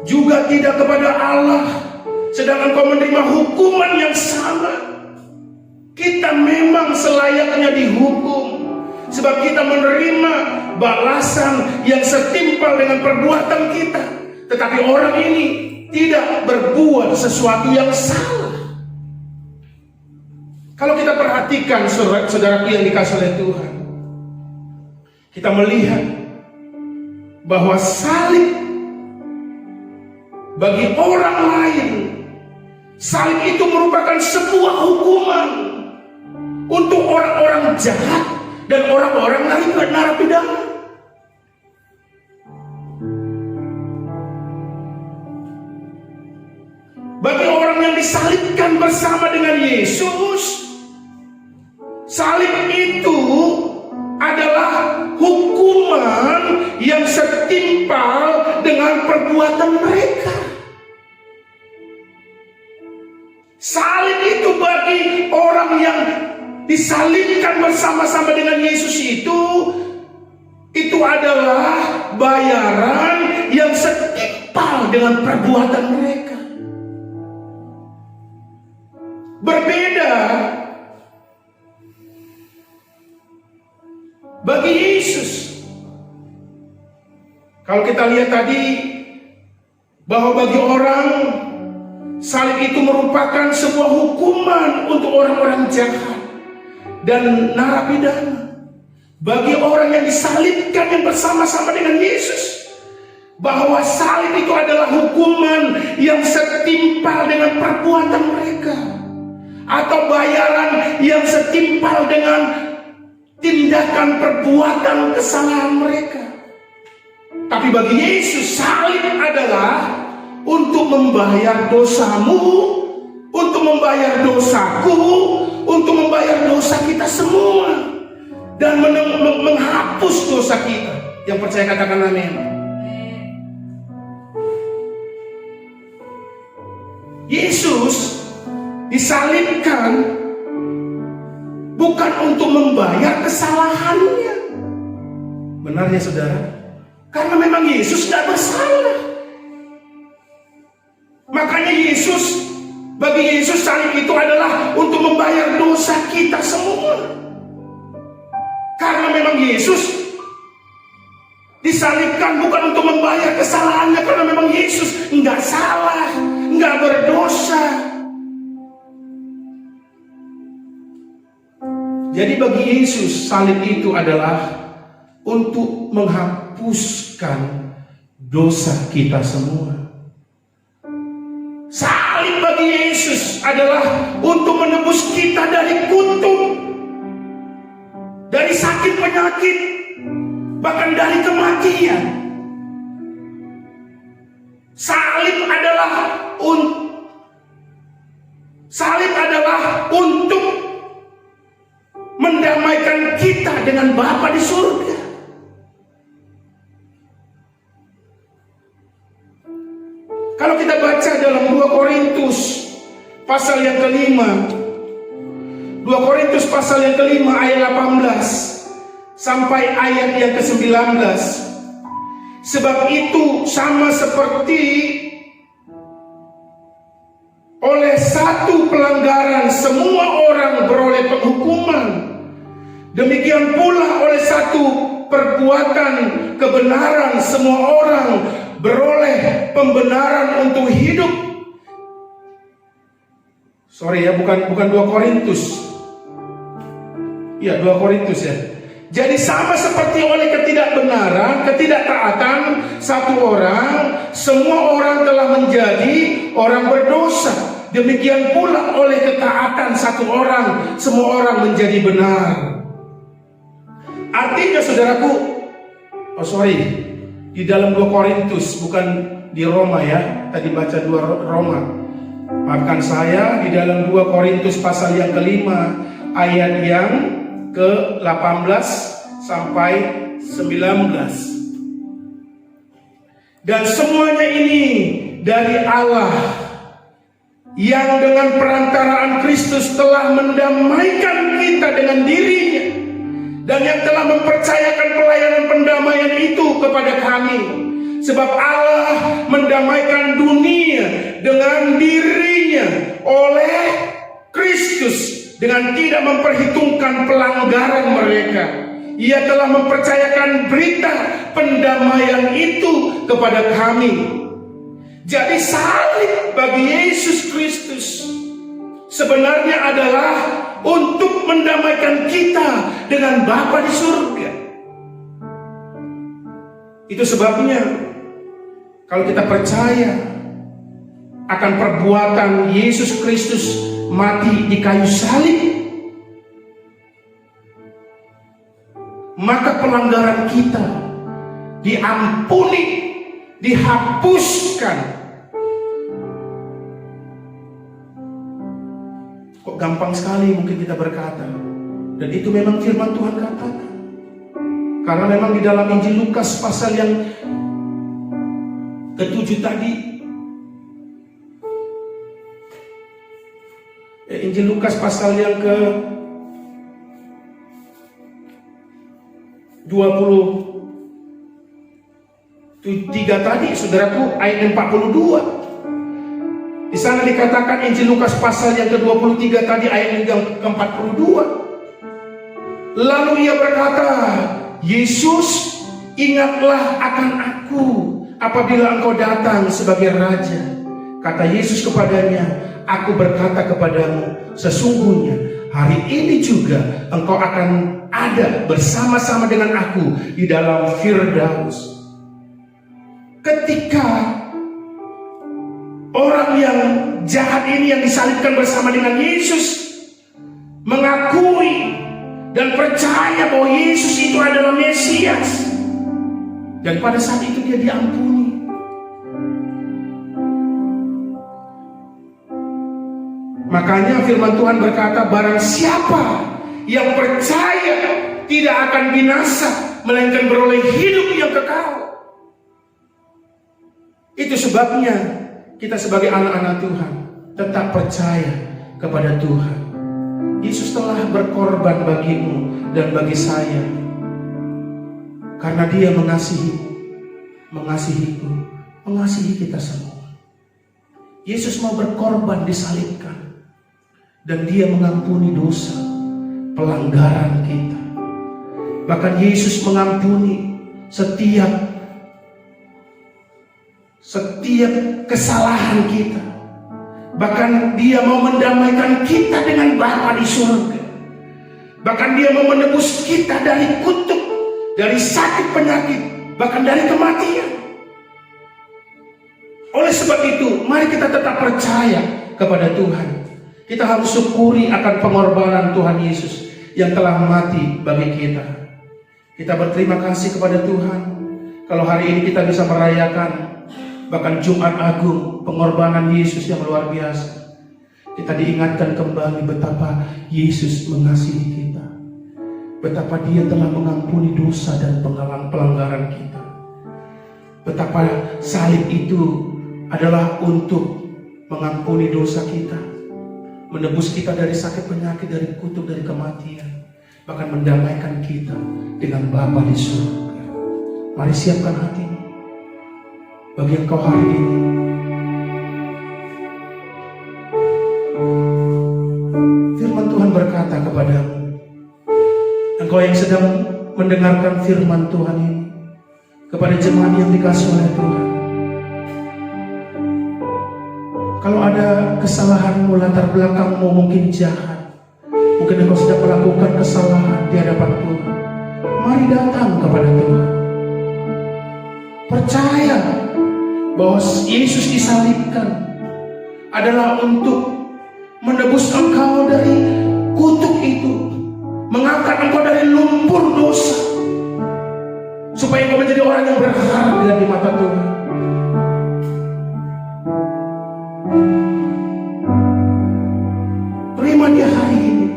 juga tidak kepada Allah, sedangkan kau menerima hukuman yang sama? Kita memang selayaknya dihukum, sebab kita menerima balasan yang setimpal dengan perbuatan kita. Tetapi orang ini tidak berbuat sesuatu yang salah. Kalau kita perhatikan, saudaraku yang dikasih oleh Tuhan, kita melihat bahwa salib bagi orang lain, salib itu merupakan sebuah hukuman untuk orang-orang jahat dan orang-orang narapidana. Bagi orang yang disalibkan bersama dengan Yesus, salib itu adalah hukuman yang setimpal dengan perbuatan mereka. Salib itu bagi orang yang disalibkan bersama-sama dengan Yesus itu adalah bayaran yang setimpal dengan perbuatan mereka. Berbeda bagi Yesus. Kalau kita lihat tadi, bahwa bagi orang, salib itu merupakan sebuah hukuman untuk orang-orang jahat dan narapidana. Bagi orang yang disalibkan yang bersama-sama dengan Yesus, bahwa salib itu adalah hukuman yang setimpal dengan perbuatan mereka, atau bayaran yang setimpal dengan tindakan perbuatan kesalahan mereka. Tapi bagi Yesus, salib adalah untuk membayar dosamu, untuk membayar dosaku, untuk membayar dosa kita semua, dan menghapus dosa kita. Yang percaya katakan amin. Yesus disalibkan bukan untuk membayar kesalahannya. Benar ya saudara? Karena memang Yesus tidak bersalah. Makanya bagi Yesus salib itu adalah untuk membayar dosa kita semua. karena memang Yesus disalibkan bukan untuk membayar kesalahannya, karena memang Yesus enggak salah, enggak berdosa. Jadi bagi Yesus salib itu adalah untuk menghapuskan dosa kita semua. Salib bagi Yesus adalah untuk menebus kita dari kutuk, dari sakit penyakit, bahkan dari kematian. Salib adalah untuk mendamaikan kita dengan Bapa di surga. Kalau kita baca dalam 2 Korintus pasal yang kelima, 2 Korintus pasal yang kelima ayat 18 sampai ayat yang ke-19. Sebab itu sama seperti oleh satu pelanggaran semua orang beroleh penghukuman, demikian pula oleh satu perbuatan kebenaran semua orang beroleh pembenaran untuk hidup. Sorry ya, bukan 2 Korintus. Ya, 2 Korintus ya. Jadi sama seperti oleh ketidakbenaran, ketidaktaatan satu orang, semua orang telah menjadi orang berdosa. Demikian pula oleh ketaatan satu orang, semua orang menjadi benar. Artinya saudaraku, di dalam 2 Korintus, bukan di Roma ya. Tadi baca 2 Roma. Maafkan saya, di dalam 2 Korintus pasal yang kelima ayat yang ke-18 sampai 19. Dan semuanya ini dari Allah yang dengan perantaraan Kristus telah mendamaikan kita dengan dirinya, dan yang telah mempercayakan pelayanan pendamaian itu kepada kami. Sebab Allah mendamaikan dunia dengan dirinya oleh Kristus, dengan tidak memperhitungkan pelanggaran mereka. Ia telah mempercayakan berita pendamaian itu kepada kami. Jadi salib bagi Yesus Kristus sebenarnya adalah untuk mendamaikan kita dengan Bapa di surga. Itu sebabnya kalau kita percaya akan perbuatan Yesus Kristus mati di kayu salib, maka pelanggaran kita diampuni, dihapuskan. Kok gampang sekali mungkin kita berkata, dan itu memang firman Tuhan katakan. Karena memang di dalam Injil Lukas pasal yang ke-7 tadi, Injil Lukas pasal yang ke-23 tadi, saudaraku, ayat 42. Di sana dikatakan Injil Lukas pasal yang ke-23 tadi ayat yang ke-42. Lalu ia berkata, Yesus, ingatlah akan aku apabila engkau datang sebagai raja. Kata Yesus kepadanya, aku berkata kepadamu, sesungguhnya hari ini juga engkau akan ada bersama-sama dengan aku di dalam Firdaus. Ketika orang yang jahat ini yang disalibkan bersama dengan Yesus mengakui dan percaya bahwa Yesus itu adalah Mesias, dan pada saat itu dia diampuni. Makanya firman Tuhan berkata, barang siapa yang percaya tidak akan binasa, melainkan beroleh hidup yang kekal. Itu sebabnya kita sebagai anak-anak Tuhan tetap percaya kepada Tuhan. Yesus telah berkorban bagimu dan bagi saya, karena dia mengasihiku, mengasihi kita semua. Yesus mau berkorban, disalibkan, dan dia mengampuni dosa pelanggaran kita. Bahkan Yesus mengampuni setiap kesalahan kita. Bahkan Dia mau mendamaikan kita dengan Bapa di surga. Bahkan Dia mau menebus kita dari kutuk, dari sakit penyakit, bahkan dari kematian. Oleh sebab itu, mari kita tetap percaya kepada Tuhan. Kita harus syukuri akan pengorbanan Tuhan Yesus yang telah mati bagi kita. Kita berterima kasih kepada Tuhan kalau hari ini kita bisa merayakan bahkan Jumat Agung, pengorbanan Yesus yang luar biasa. Kita diingatkan kembali betapa Yesus mengasihi kita, betapa Dia telah mengampuni dosa dan pelanggaran kita, betapa salib itu adalah untuk mengampuni dosa kita, menebus kita dari sakit penyakit, dari kutuk, dari kematian, bahkan mendamaikan kita dengan Bapa di surga. Mari siapkan hatimu bagi engkau hari ini. Firman Tuhan berkata kepadamu, engkau yang sedang mendengarkan firman Tuhan ini, kepada jemaat yang dikasihi oleh Tuhan, kalau ada kesalahanmu, latar belakangmu mungkin jahat, mungkin engkau sedang melakukan kesalahan di hadapan Tuhan, mari datang kepada Tuhan. Percaya bahwa Yesus disalibkan adalah untuk menebus engkau dari kutuk itu, mengangkat engkau dari lumpur dosa, supaya engkau menjadi orang yang berharga di mata Tuhan. Terima Dia hari ini.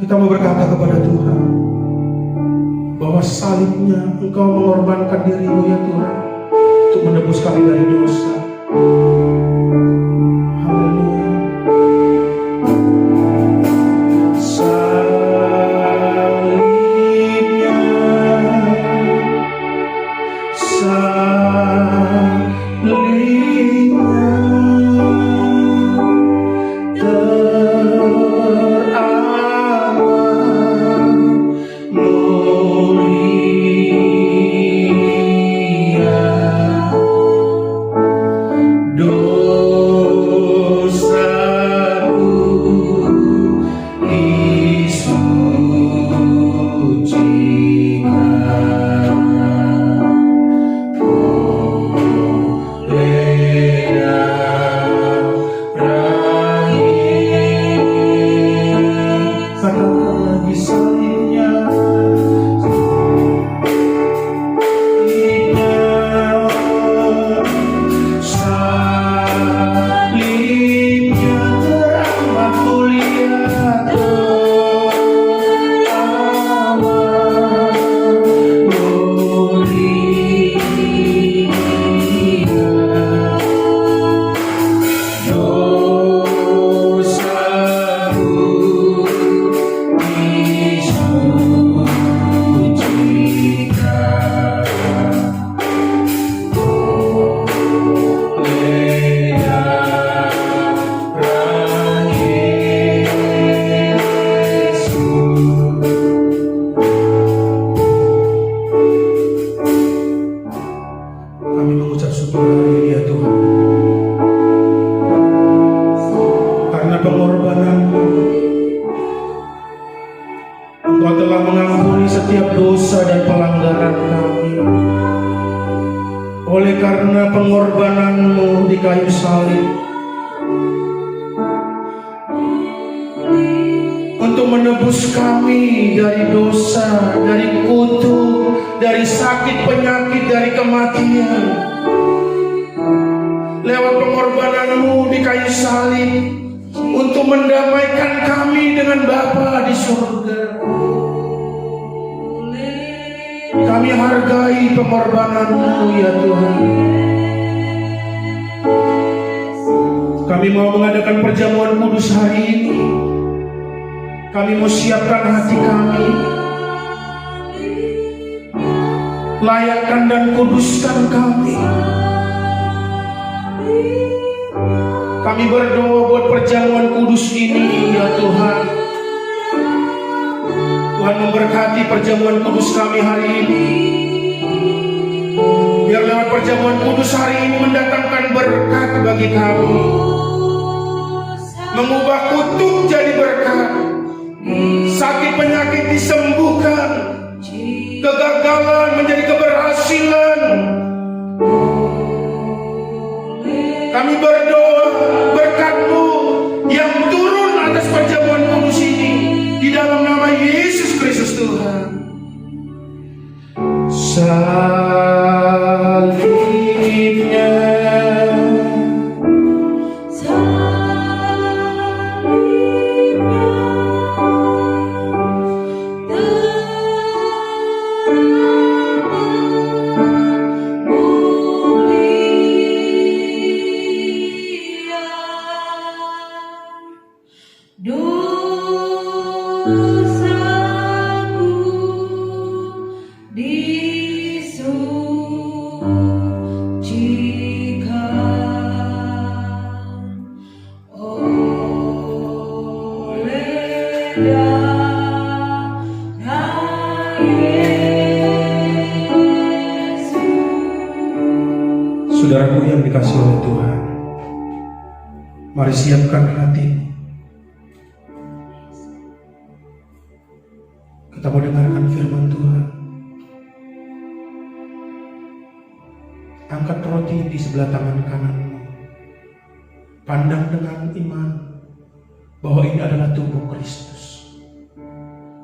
Kita mau berkata kepada Tuhan bahwa salibnya Engkau mengorbankan dirimu ya Tuhan, untuk menebus kami dari dosa. Haleluya. Pengorbananmu di kayu salib untuk menebus kami dari dosa, dari kutuk, dari sakit penyakit, dari kematian. Lewat pengorbananmu di kayu salib untuk mendamaikan kami dengan Bapa di surga. Kami hargai pengorbananmu ya Tuhan. Kami mau mengadakan perjamuan kudus hari ini. Kami mau siapkan hati kami, layakkan dan kuduskan kami. Kami berdoa buat perjamuan kudus ini ya Tuhan. Tuhan memberkati perjamuan kudus kami hari ini. Biar lewat perjamuan kudus hari ini mendatangkan berkat bagi kami, mengubah kutuk jadi berkat, sakit penyakit disembuhkan, kegagalan menjadi keberhasilan. Kami berdoa berkat-Mu yang turun atas perjamuan kudus ini di dalam nama Yesus Kristus Tuhan. Salibnya, saudaraku yang dikasihi oleh Tuhan, mari siapkan hati. Kita mau dengarkan firman Tuhan. Angkat roti di sebelah tangan kananmu. Pandang dengan iman bahwa ini adalah tubuh Kristus.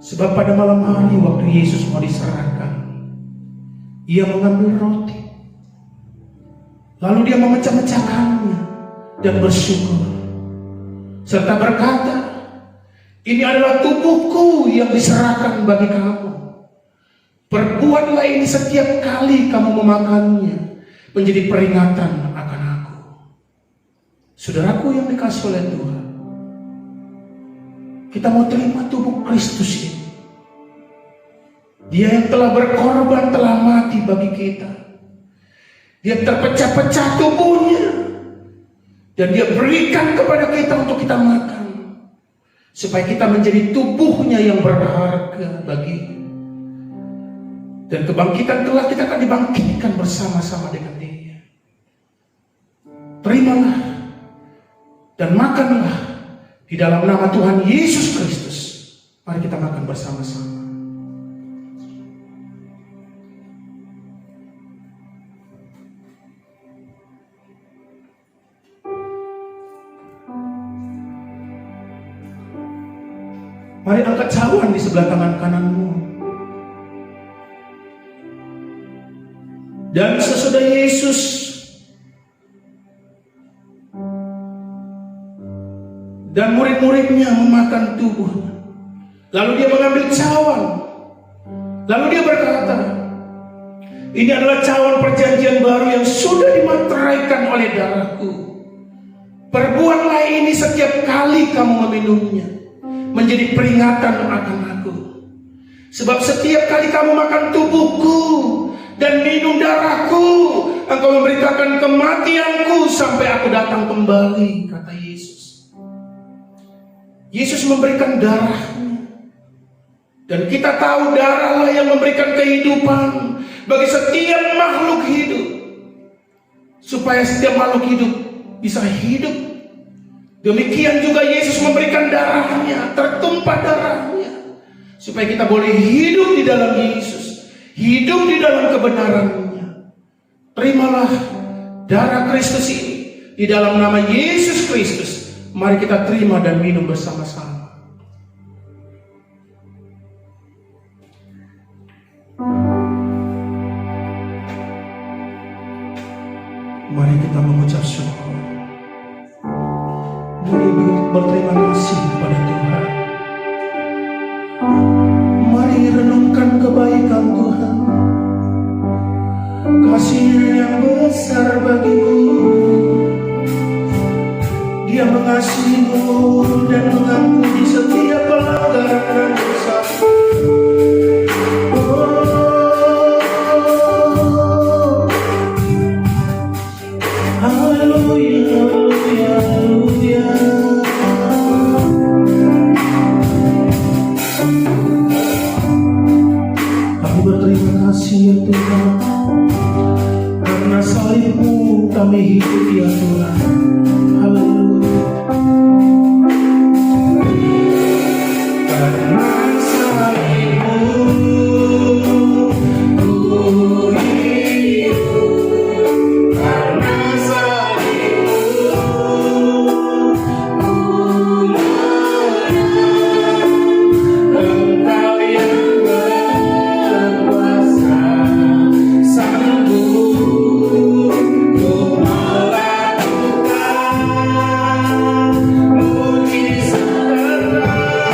Sebab pada malam hari waktu Yesus mau diserahkan, Ia mengambil roti, lalu Dia memecah-mecahkannya dan bersyukur, serta berkata, ini adalah tubuhku yang diserahkan bagi kamu. Perbuatlah ini setiap kali kamu memakannya, menjadi peringatan akan aku. Saudaraku yang dikasihi oleh Tuhan, kita mau terima tubuh Kristus ini. Dia yang telah berkorban, telah mati bagi kita. Dia terpecah-pecah tubuhnya, dan Dia berikan kepada kita untuk kita makan, supaya kita menjadi tubuhnya yang berharga bagi. Dan kebangkitan kelak kita akan dibangkitkan bersama-sama dengan Dia. Terimalah dan makanlah di dalam nama Tuhan Yesus Kristus. Mari kita makan bersama-sama. Mari angkat cawan di sebelah tangan kananmu. Dan sesudah Yesus dan murid-muridnya memakan tubuhnya, lalu Dia mengambil cawan, lalu Dia berkata, ini adalah cawan perjanjian baru yang sudah dimateraikan oleh darahku. Perbuatlah ini setiap kali kamu meminumnya, menjadi peringatan akan aku. Sebab setiap kali kamu makan tubuhku dan minum darahku, engkau memberitakan kematianku sampai aku datang kembali, kata Yesus. Yesus memberikan darahnya, dan kita tahu darahlah yang memberikan kehidupan bagi setiap makhluk hidup, supaya setiap makhluk hidup bisa hidup. Demikian juga Yesus memberikan darahnya, tertumpah darahnya, supaya kita boleh hidup di dalam Yesus, hidup di dalam kebenarannya. Terimalah darah Kristus ini di dalam nama Yesus Kristus. Mari kita terima dan minum bersama-sama. Mari kita mengucap syukur. Mari berterima kasih kepada Tuhan. Mari renungkan kebaikan Tuhan, kasih-Nya yang besar bagimu. Dia mengasihimu dan mengampuni setiap pelanggaran dan dosa. Haleluya, haleluya. Tuhan. Karena salib-Mu kami hidup ya Tuhan. Haleluya. Karena salib-Mu ku hidup. Karena salib-Mu ku menang. Engkau yang berkuasa, sanggup untuk melakukan mujizat karena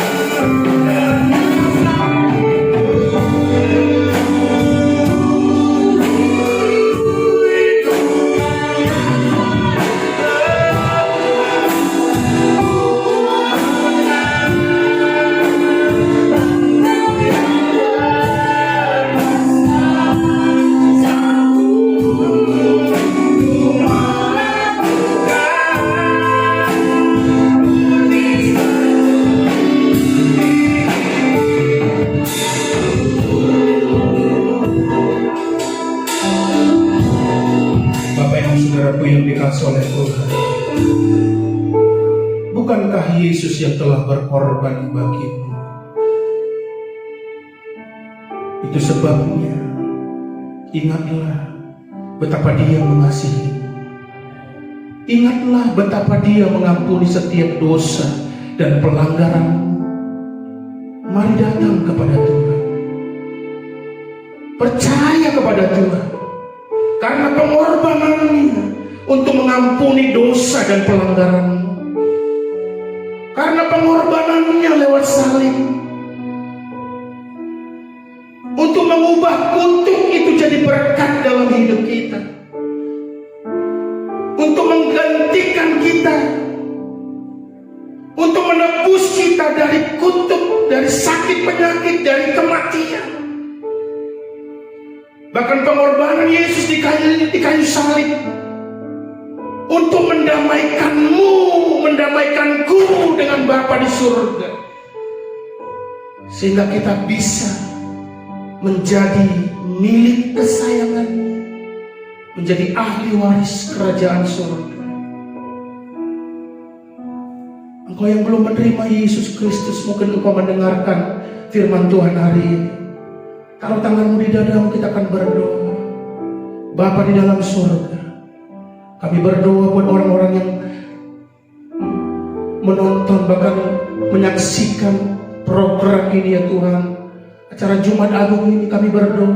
Bapak Ibu Saudaraku yang dikasihi oleh Tuhan, bukankah Yesus yang telah berkorban bagimu? Itu sebabnya ingatlah betapa Dia mengasihimu. Ingatlah betapa Dia mengampuni setiap dosa dan pelanggaranmu. Mari datang kepada Tuhan. Percaya kepada Tuhan. Karena pengorbanannya untuk mengampuni dosa dan pelanggaranmu. Karena pengorbanannya lewat salib untuk mengubah kutuk itu jadi berkat dalam hidup kita, untuk menggantikan kita, untuk menebus kita dari kutuk, dari sakit penyakit, dari kematian. Bahkan pengorbanan Yesus di kayu salib untuk mendamaikanmu, mendamaikanku dengan Bapa di surga, sehingga kita bisa menjadi milik kesayangannya, menjadi ahli waris kerajaan surga. Engkau yang belum menerima Yesus Kristus, mungkin engkau mendengarkan firman Tuhan hari ini. Taruh tanganmu di dadamu, kita akan berdoa. Bapa di dalam surga, kami berdoa buat orang-orang yang menonton, bahkan menyaksikan program ini ya Tuhan. Acara Jumat Agung ini kami berdoa,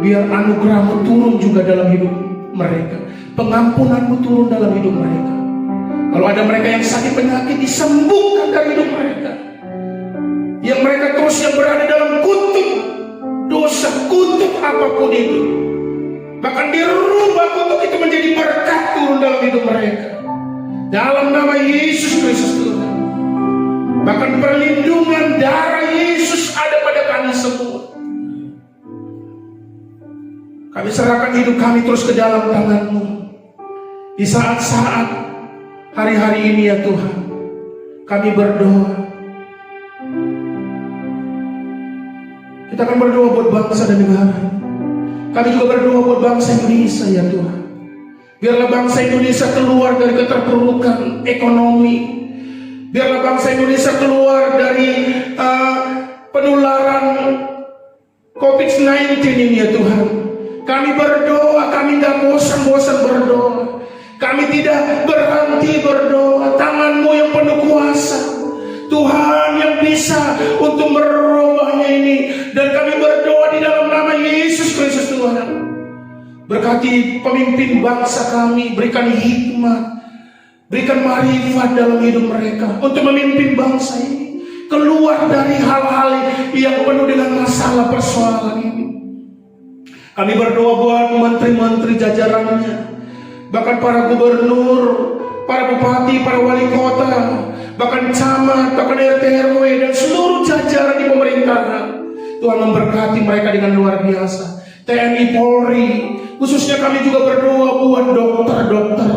biar anugerah-Mu turun juga dalam hidup mereka, pengampunan-Mu turun dalam hidup mereka. Kalau ada mereka yang sakit penyakit, disembuhkan dari hidup mereka. Yang mereka terus yang berada dalam kutuk dosa, kutuk apapun itu, bahkan dirubah kutuk itu menjadi berkat turun dalam hidup mereka. Dalam nama Yesus Kristus Tuhan. Bahkan perlindungan darah Yesus ada pada kami semua. Kami serahkan hidup kami terus ke dalam tangan-Mu. Di saat-saat hari-hari ini ya Tuhan, kami berdoa. Kita akan berdoa buat bangsa dan negara. Kami juga berdoa buat bangsa Indonesia ya Tuhan. Biarlah bangsa Indonesia keluar dari keterpurukan ekonomi. Biarlah bangsa Indonesia keluar dari penularan COVID-19 ini ya Tuhan. Kami berdoa, kami tidak bosan-bosan berdoa. Kami tidak berhenti berdoa. Tangan-Mu yang penuh kuasa, Tuhan, yang bisa untuk merubahnya ini. Dan kami berdoa di dalam nama Yesus Kristus Tuhan. Berkati pemimpin bangsa kami, berikan hikmat, berikan marifat dalam hidup mereka untuk memimpin bangsa ini keluar dari hal-hal yang penuh dengan masalah persoalan ini. Kami berdoa buat menteri-menteri jajarannya, bahkan para gubernur, para bupati, para wali kota, bahkan camat, bahkan RT RW dan seluruh jajaran di pemerintahan. Tuhan memberkati mereka dengan luar biasa. TNI Polri, khususnya kami juga berdoa buat dokter-dokter,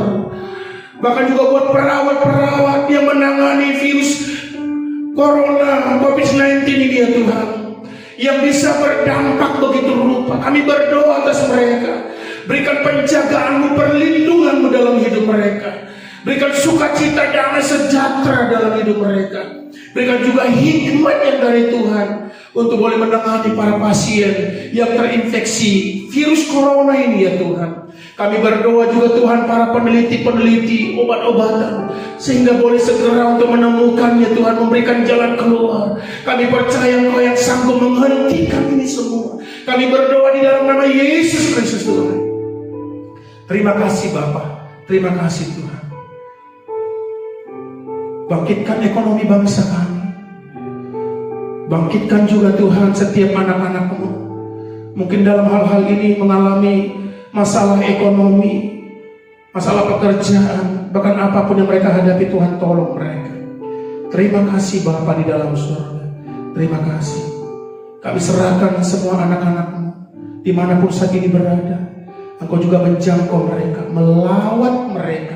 bahkan juga buat perawat-perawat yang menangani virus Corona COVID-19 ini ya Tuhan. yang bisa berdampak begitu rupa. Kami berdoa atas mereka. Berikan penjagaan-Mu, perlindungan-Mu dalam hidup mereka. Berikan sukacita, damai sejahtera dalam hidup mereka. Berikan juga hikmat yang dari Tuhan untuk boleh menangani para pasien yang terinfeksi virus corona ini ya Tuhan. Kami berdoa juga Tuhan para peneliti-peneliti obat-obatan sehingga boleh segera untuk menemukannya Tuhan, memberikan jalan keluar. Kami percaya Engkau yang sanggup menghentikan ini semua. Kami berdoa di dalam nama Yesus Kristus Tuhan. Terima kasih Bapa, terima kasih Tuhan. Bangkitkan ekonomi bangsa kami. Bangkitkan juga Tuhan setiap anak-anak-Mu. Mungkin dalam hal-hal ini mengalami masalah ekonomi, masalah pekerjaan, bahkan apapun yang mereka hadapi, Tuhan tolong mereka. Terima kasih Bapa di dalam surga. Terima kasih. Kami serahkan semua anak-anak-Mu dimanapun saat ini berada. Engkau juga menjangkau mereka, melawat mereka,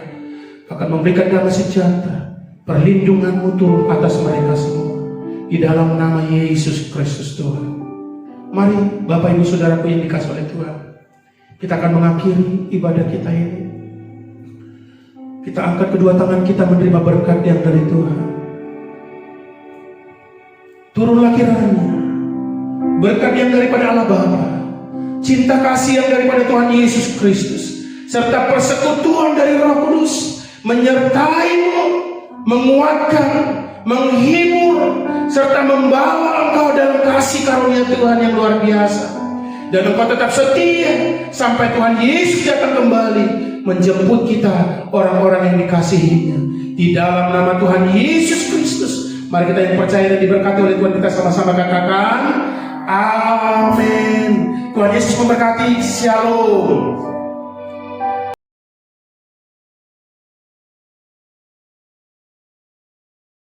akan memberikan damai sejahtera, perlindungan-Mu turun atas mereka semua. Di dalam nama Yesus Kristus Tuhan. Mari Bapak Ibu Saudaraku yang dikasih oleh Tuhan, kita akan mengakhiri ibadah kita ini. Kita angkat kedua tangan kita menerima berkat yang dari Tuhan. Turunlah kiranya berkat yang daripada Allah Bapa, cinta kasih yang daripada Tuhan Yesus Kristus, serta persekutuan dari Roh Kudus menyertai-Mu, menguatkan, menghibur, serta membawa engkau dalam kasih karunia Tuhan yang luar biasa. Dan engkau tetap setia sampai Tuhan Yesus datang kembali menjemput kita, orang-orang yang dikasihinya. Di dalam nama Tuhan Yesus Kristus, mari kita yang percaya dan diberkati oleh Tuhan, kita sama-sama katakan amin. Tuhan Yesus memberkati. Shalom.